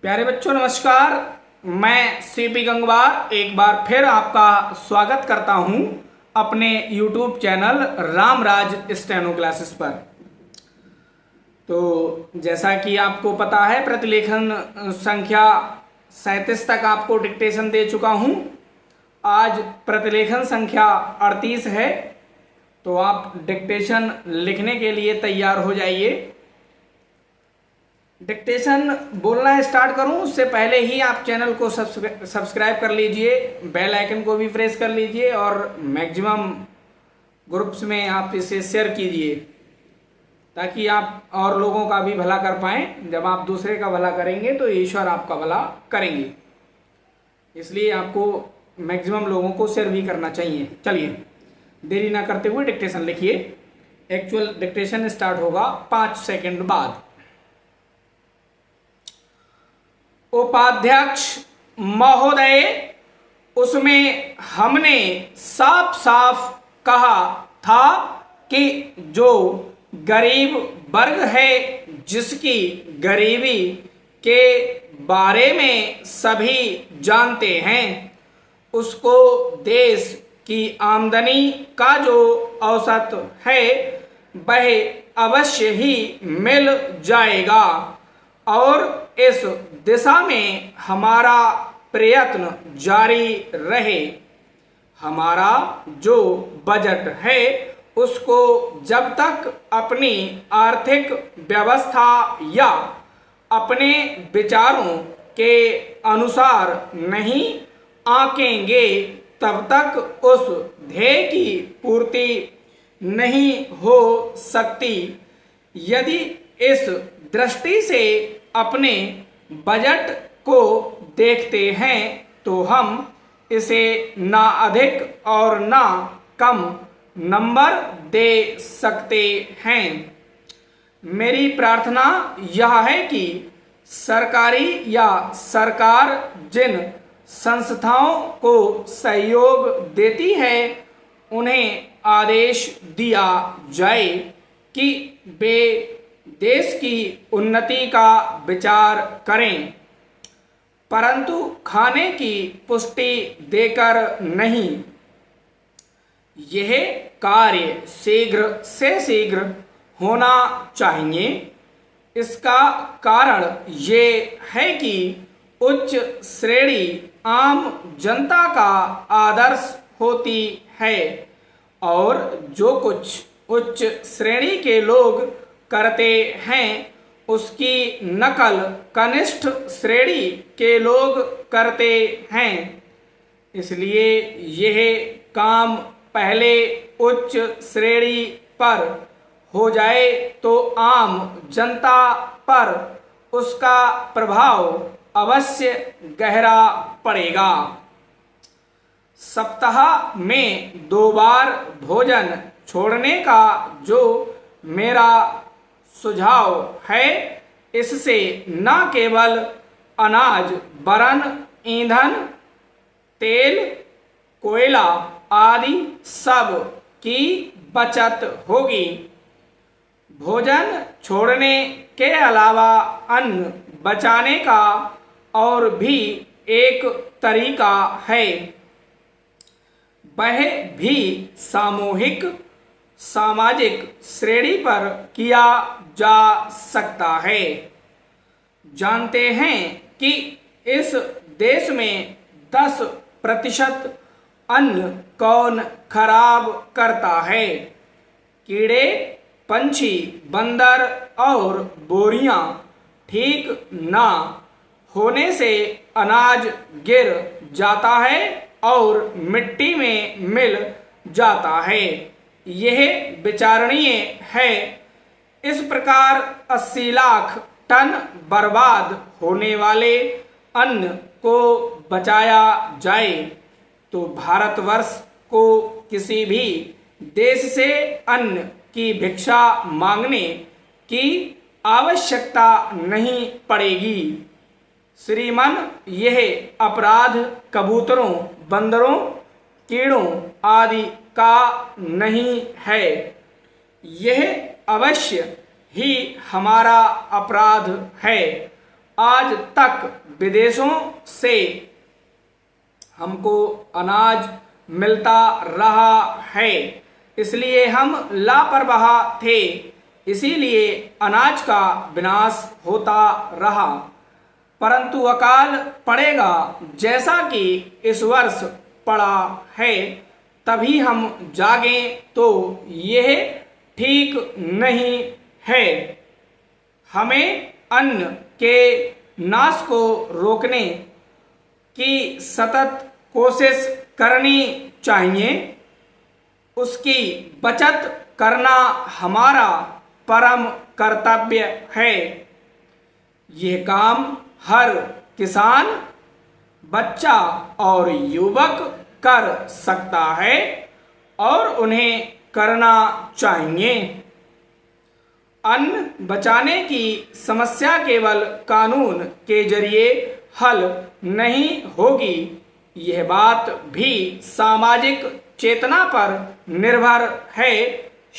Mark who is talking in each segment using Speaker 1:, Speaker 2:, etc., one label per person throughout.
Speaker 1: प्यारे बच्चों नमस्कार। मैं सीपी गंगवार एक बार फिर आपका स्वागत करता हूं अपने YouTube channel Ramraj steno classes पर। तो जैसा कि आपको पता है प्रतिलेखन संख्या 37 तक आपको डिक्टेशन दे चुका हूं। आज प्रतिलेखन संख्या 38 है, तो आप डिक्टेशन लिखने के लिए तैयार हो जाइए। डिक्टेशन बोलना स्टार्ट करूं उससे पहले ही आप चैनल को सब्सक्राइब कर लीजिए, बेल आइकन को भी प्रेस कर लीजिए और मैक्सिमम ग्रुप्स में आप इसे शेयर कीजिए ताकि आप और लोगों का भी भला कर पाएं। जब आप दूसरे का भला करेंगे तो ईश्वर आपका भला करेंगे, इसलिए आपको मैक्सिमम लोगों को शेयर भी करना चाहिए। चलिए देरी ना करते हुए डिक्टेशन लिखिए। एक्चुअल डिक्टेशन स्टार्ट होगा 5 सेकंड बाद। उपाध्यक्ष महोदय, उसमें हमने साफ साफ कहा था कि जो गरीब वर्ग है, जिसकी गरीबी के बारे में सभी जानते हैं, उसको देश की आमदनी का जो औसत है वह अवश्य ही मिल जाएगा और इस दिशा में हमारा प्रयत्न जारी रहे। हमारा जो बजट है उसको जब तक अपनी आर्थिक व्यवस्था या अपने विचारों के अनुसार नहीं आंकेंगे तब तक उस ध्येय की पूर्ति नहीं हो सकती। यदि इस दृष्टि से अपने बजट को देखते हैं तो हम इसे ना अधिक और ना कम नंबर दे सकते हैं। मेरी प्रार्थना यह है कि सरकारी या सरकार जिन संस्थाओं को सहयोग देती है उन्हें आदेश दिया जाए कि वे देश की उन्नति का विचार करें, परंतु खाने की पुष्टि देकर नहीं। यह कार्य शीघ्र से शीघ्र होना चाहिए। इसका कारण ये है कि उच्च श्रेणी आम जनता का आदर्श होती है और जो कुछ उच्च श्रेणी के लोग करते हैं उसकी नकल कनिष्ठ श्रेणी के लोग करते हैं। इसलिए यह काम पहले उच्च श्रेणी पर हो जाए तो आम जनता पर उसका प्रभाव अवश्य गहरा पड़ेगा। सप्ताह में 2 बार भोजन छोड़ने का जो मेरा सुझाव है, इससे न केवल अनाज वरन ईंधन, तेल, कोयला आदि सब की बचत होगी। भोजन छोड़ने के अलावा अन्न बचाने का और भी एक तरीका है, वह भी सामाजिक श्रेणी पर किया जा सकता है। जानते हैं कि इस देश में 10% अन्न कौन खराब करता है? कीड़े, पंछी, बंदर और बोरियां ठीक ना होने से अनाज गिर जाता है और मिट्टी में मिल जाता है। यह विचारणीय है। इस प्रकार 80 लाख टन बर्बाद होने वाले अन्न को बचाया जाए तो भारतवर्ष को किसी भी देश से अन्न की भिक्षा मांगने की आवश्यकता नहीं पड़ेगी। श्रीमान, यह अपराध कबूतरों, बंदरों, कीड़ों आदि का नहीं है। यह अवश्य ही हमारा अपराध है आज तक विदेशों से हमको अनाज मिलता रहा है, इसलिए हम लापरवाह थे, इसीलिए अनाज का विनाश होता रहा। परंतु अकाल पड़ेगा जैसा कि इस वर्ष पड़ा है, तभी हम जागें तो यह ठीक नहीं है। हमें अन्न के नाश को रोकने की सतत कोशिश करनी चाहिए। उसकी बचत करना हमारा परम कर्तव्य है। यह काम हर किसान, बच्चा और युवक कर सकता है और उन्हें करना चाहिए। अन्न बचाने की समस्या केवल कानून के जरिए हल नहीं होगी, यह बात भी सामाजिक चेतना पर निर्भर है।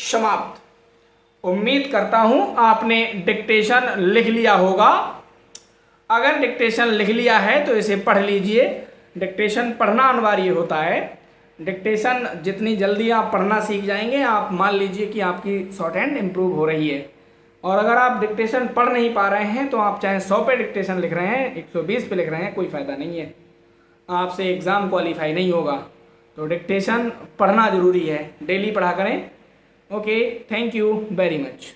Speaker 1: समाप्त। उम्मीद करता हूं आपने डिक्टेशन लिख लिया होगा। अगर डिक्टेशन लिख लिया है तो इसे पढ़ लीजिए। डिक्टेशन पढ़ना अनिवार्य होता है। डिक्टेशन जितनी जल्दी आप पढ़ना सीख जाएंगे, आप मान लीजिए कि आपकी शॉर्ट हैंड इम्प्रूव हो रही है। और अगर आप डिक्टेशन पढ़ नहीं पा रहे हैं तो आप चाहे 100 पे डिक्टेशन लिख रहे हैं, 120 पे लिख रहे हैं, कोई फ़ायदा नहीं है, आपसे एग्ज़ाम क्वालिफाई नहीं होगा। तो डिक्टेशन पढ़ना ज़रूरी है, डेली पढ़ा करें। Okay, thank you very much.